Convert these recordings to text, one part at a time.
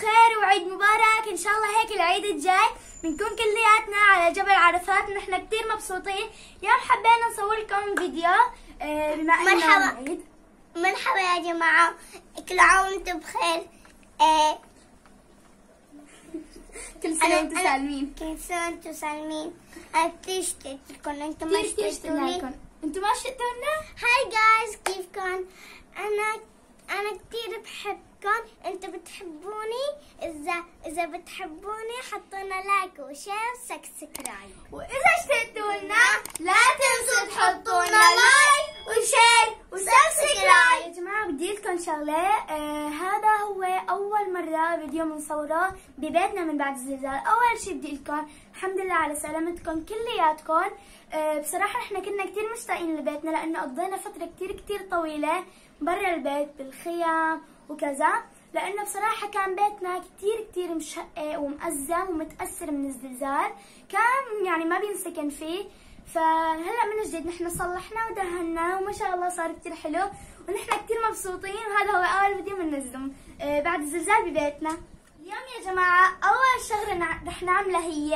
بخير وعيد مبارك ان شاء الله. هيك العيد الجاي بنكون كلياتنا على جبل عرفات ونحن كثير مبسوطين. اليوم حبينا نصور لكم فيديو بما انه العيد. مرحبا يا جماعة، كل عام وانتم بخير. كل سنة وانتم سالمين. كل سنة وانتم سالمين. أنا كثير اشتقت لكم، انتم ما اشتقتوا لي. انتم ما اشتقتوا لنا؟ هاي جايز، كيفكم؟ أنا كثير بحبكم، انتم بتحبوني. إذا بتحبوني حطونا لايك وشير وسبسكرايب، وإذا اشتقتوا لنا لا تنسوا تحطونا لايك وشير وسبسكرايب. يا جماعة بدي لكم شغلة، هذا هو أول مرة فيديو بنصوره ببيتنا من بعد الزلزال. أول شي بدي لكم الحمد لله على سلامتكم كلياتكم. بصراحة احنا كنا كتير مشتاقين لبيتنا لأنه قضينا فترة كتير طويلة برا البيت بالخيام وكذا، لأنه بصراحة كان بيتنا كتير مشقق ومأزم ومتأثر من الزلزال، كان يعني ما بينسكن فيه. فهلا من جديد نحن صلحنا ودهنا وما شاء الله صار كتير حلو ونحن كتير مبسوطين. وهذا هو أول فيديو بننزله بعد الزلزال ببيتنا. اليوم يا جماعة أول شغلة رح نعملها هي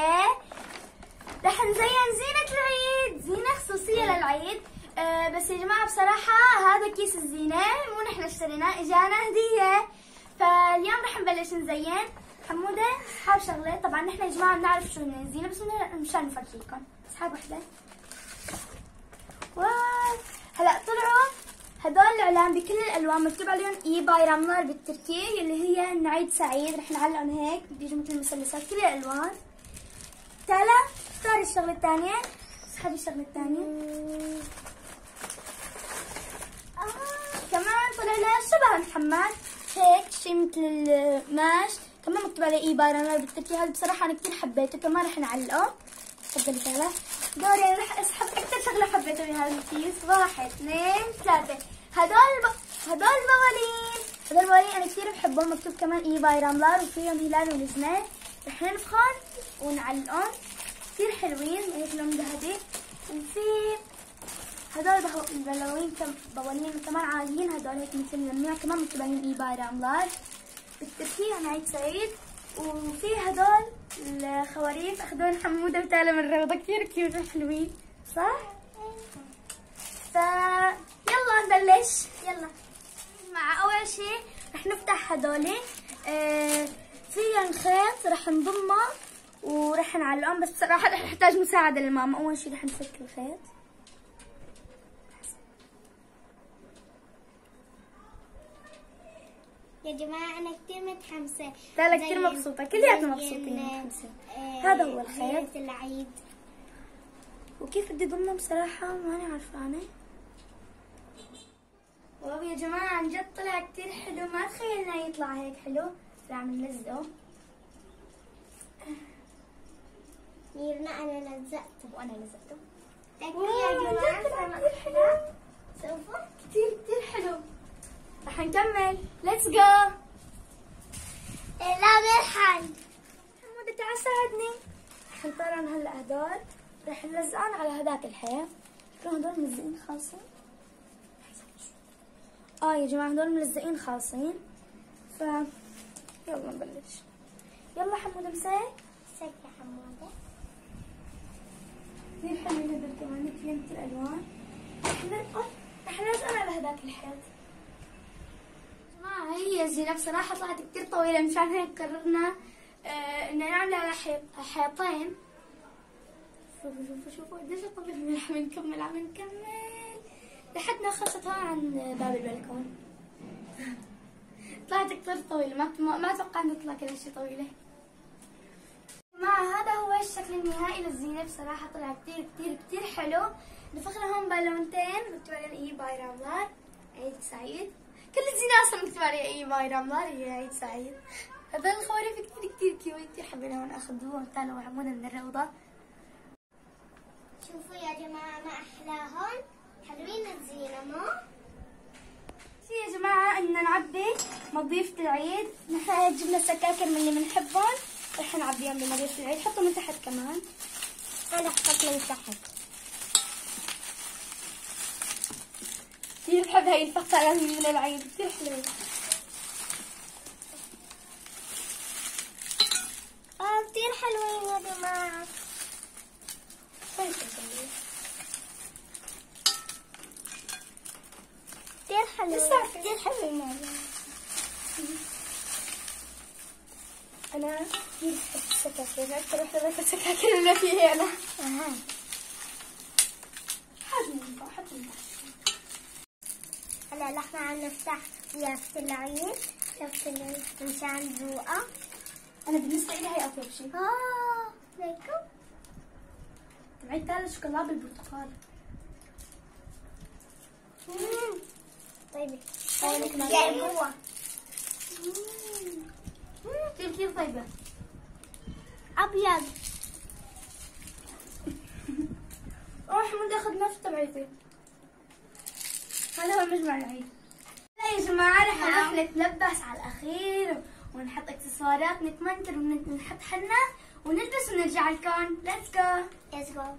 رح نزين زينة العيد، زينة خصوصية للعيد. بس يا جماعة بصراحة هذا كيس الزينة مو نحن اشتريناه، اجانا هدية. فاليوم رح نبلش نزين. حمودة حاب شغلة، طبعا نحن يا جماعة بنعرف شو هن الزينة بس مشان نفرجيكم. بس حاب وحدة. واو، هلا طلعوا هدول الاعلام بكل الالوان مكتوب عليهم اي باي رملر بالتركي اللي هي إن عيد سعيد. رح نعلقهم هيك بيجوا مثل المثلثات كل الالوان. تعالى اختاري الشغلة الثانية، اسحبي الشغلة الثانية. كمان طلع لنا شبه محمد هيك شيء مثل الماش، كمان مكتوب عليه اي باي رملر بالتركي. هذا بصراحة انا كثير حبيته، كمان رح نعلقه. تفضلي تعالى دوري، انا رح اسحب اكثر شغلة حبيته بهذا الكيس. 1 2 3 هدول البوالين انا كثير بحبهم، مكتوب كمان اي باي رملر وفيهم هلال ونجمة. رح ننفخهم ونعلقهم كثير حلوين هيك لون ذهبي. وفي هدول بوالين كمان عاليين، هدول هيك مثل اللميع كمان مكتوب عليهم اي باي رملر بالتركي عن عيد سعيد. وفي هدول الخواريف اخذون حمودة وتالا من الروضة، كثير كيوت وحلوين صح؟ يلا نبلش. يلا مع اول شيء رح نفتح هدول، فيهم خيط رح نضمه ورح نعلقهم. بس صراحة رح نحتاج مساعدة لماما. اول شيء رح نفك الخيط. يا جماعة أنا كثير متحمسة. لا كثير مبسوطة، كلياتنا مبسوطين متحمسين. هذا هو الخيط العيد. وكيف بدي ضمنه بصراحة ماني عارفانة. واو يا جماعة عن جد طلع كثير حلو، ما تخيلنا يطلع هيك حلو. عم نلزقه. ميرنا أنا لزقته وأنا لزقته. يا جماعة كثير حلو. شوفوا كثير حلو. رح نكمل. ليتس جو. لا بالحل. حمودة تعال ساعدني. رح نطلعهم هلا هدول، رح نلزقهم على هذاك الحيط. هدول ملزقين خالصين. يا جماعة هدول ملزقين خالصين. يلا نبلش. يلا حمودة مسك يا حمودة. كثير حلوين هدول كمان فيهم مثل الألوان. رح نلزقهم على هذاك الحيط. هي الزينة بصراحة طلعت كتير طويلة، مشان هيك قررنا إن نعملها على حيطين. شوفوا قديش طويل. عم نكمل لحد خلصت هون عن باب البلكون. طلعت كتير طويلة، ما توقعنا تطلع كل هالشي طويلة. جماعة هذا هو الشكل النهائي للزينة. بصراحة طلع كتير حلو. نفخنا هون بالونتين مكتوب عليهم اي باي رملر عيد سعيد. كل الزينة اصلا مكتوب عليها اي باي رملر هي عيد سعيد. هذول الخواريف كتير كيوت، كتير حبيناهم اخذوهم تالا وحمودة من الروضة. شوفوا يا جماعة ما احلاهم، حلوين الزينة مو؟ يا جماعة إننا نعبي مضيفة العيد. نحن جبنا سكاكر من اللي بنحبهم، رح نعبيهم بمضيفة العيد. حطوا من تحت كمان. أنا حطيت من تحت. كثير بحب هاي الفخارة من العيد، كثير حلوة. حلوين يا جماعة. كتير حلوين. كتير حلوين. أنا كتير بحب السكاكين، أكثر وحدة بحب السكاكين اللي فيها أنا. حجم هلا نحن عم نفتح يافطة العيد، مشان ذوقها. أنا بالنسبة لي هي أطيب شيء. ليكو تبعي تالي شوكولا بالبرتقال. طيبة. جاي جوا. كثير طيبة. أبيض. روح حمود اخذ نفس تبعيتي. هذا هو مجمع العيد. لا يا جماعة رح نروح نتلبس على الأخير ونحط اكسسوارات، نتمنتر ونحط حنة ونلبس ونرجع لكم. ليتس جو. ليتس جو.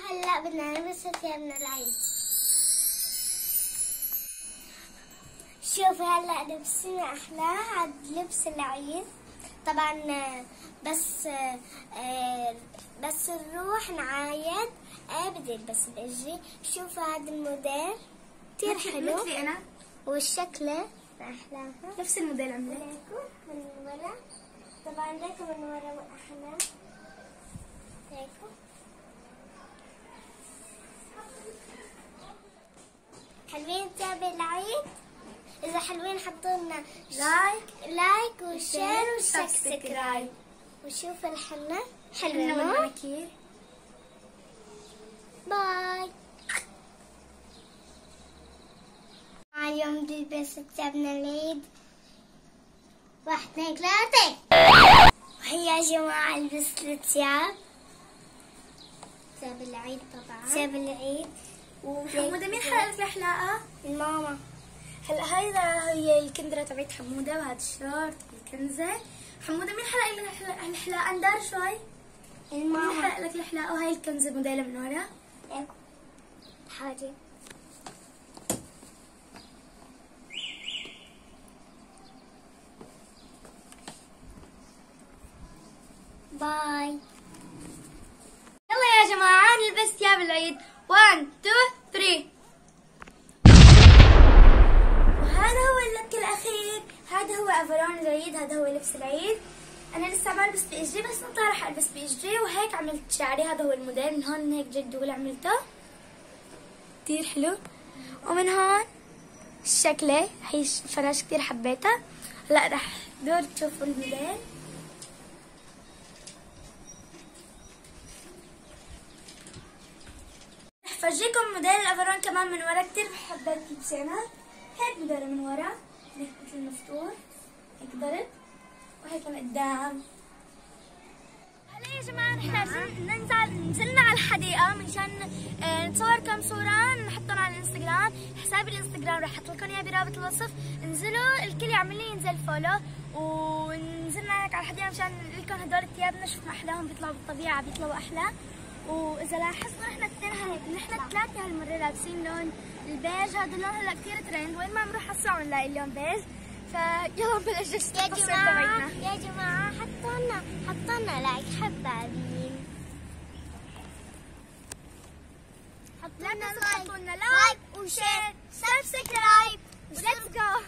هلا بدنا نلبس ثيابنا العيد. شوفي هلا لبسنا احلى هاد لبس العيد. طبعا بس نروح نعايد بدي البس الاجري. شوفوا هذا الموديل كتير حلو مثلي انا والشكله احلاها. نفس الموديل عملت ليكو من ورا. طبعا ليكو من ورا واحلى. ليكو حلوين ثياب العيد. إذا حلوين حطوا لنا لايك وشير وسبسكرايب. وشوف الحنة حلوة والمناكير. باي. اليوم نلبس ثيابنا العيد. 1 2 3. وهي يا جماعة لبست الثياب. ثياب العيد طبعا. ثياب العيد. وحمودة مين حلقت الحلاقة؟ الماما. هلا هيدا هي الكندرة تبعت حمودة وهذا الشورت والكنزة. حمودة مين حلق لك الحلاقة؟ اندار شوي. الماما. مين حلق لك الحلاقة؟ وهي الكنزة موديلها من ورا. ليكو حاجة. باي. يلا يا جماعة نلبس ثياب العيد. 1 2 3. وهذا هو اللوك الأخير. هذا هو أفرون العيد. هذا هو لبس العيد. أنا لسه ما لبست بإجري بس نطلع رح ألبس بإجري. وهيك عملت شعري. هذا هو الموديل من هون هيك جدول عملته كتير حلو. ومن هون الشكلة هي الفراش كتير حبيتها. هلا رح دور تشوفوا الموديل. رح فرجيكم موديل الأفرون كمان من ورا. كتير حبيت لبسي أنا. هيك مدارة من ورا هيك مثل مفتوح هيك ضرب وهيك من قدام. هلا يا جماعة نحن نزلنا على الحديقة منشان نتصور كم صورة نحطهم على الانستغرام. حسابي الانستغرام رح احط لكم اياه برابط الوصف. انزلوا الكل يعمل لي ينزل فولو. ونزلنا هيك على الحديقة مشان لكم هدول ثيابنا شفنا احلاهم بيطلعوا بالطبيعة بيطلعوا احلى. واذا لاحظتوا نحن الثلاثة هالمرة لابسين لون البيج. هذا اللون هلا كثير ترند. وين ما نروح اسرع بنلاقي اللون بيج. فيلا نبلش يا جماعة حطوا لنا لايك حبابين. حطوا لنا لايك وشير سبسكرايب. وليتس جو.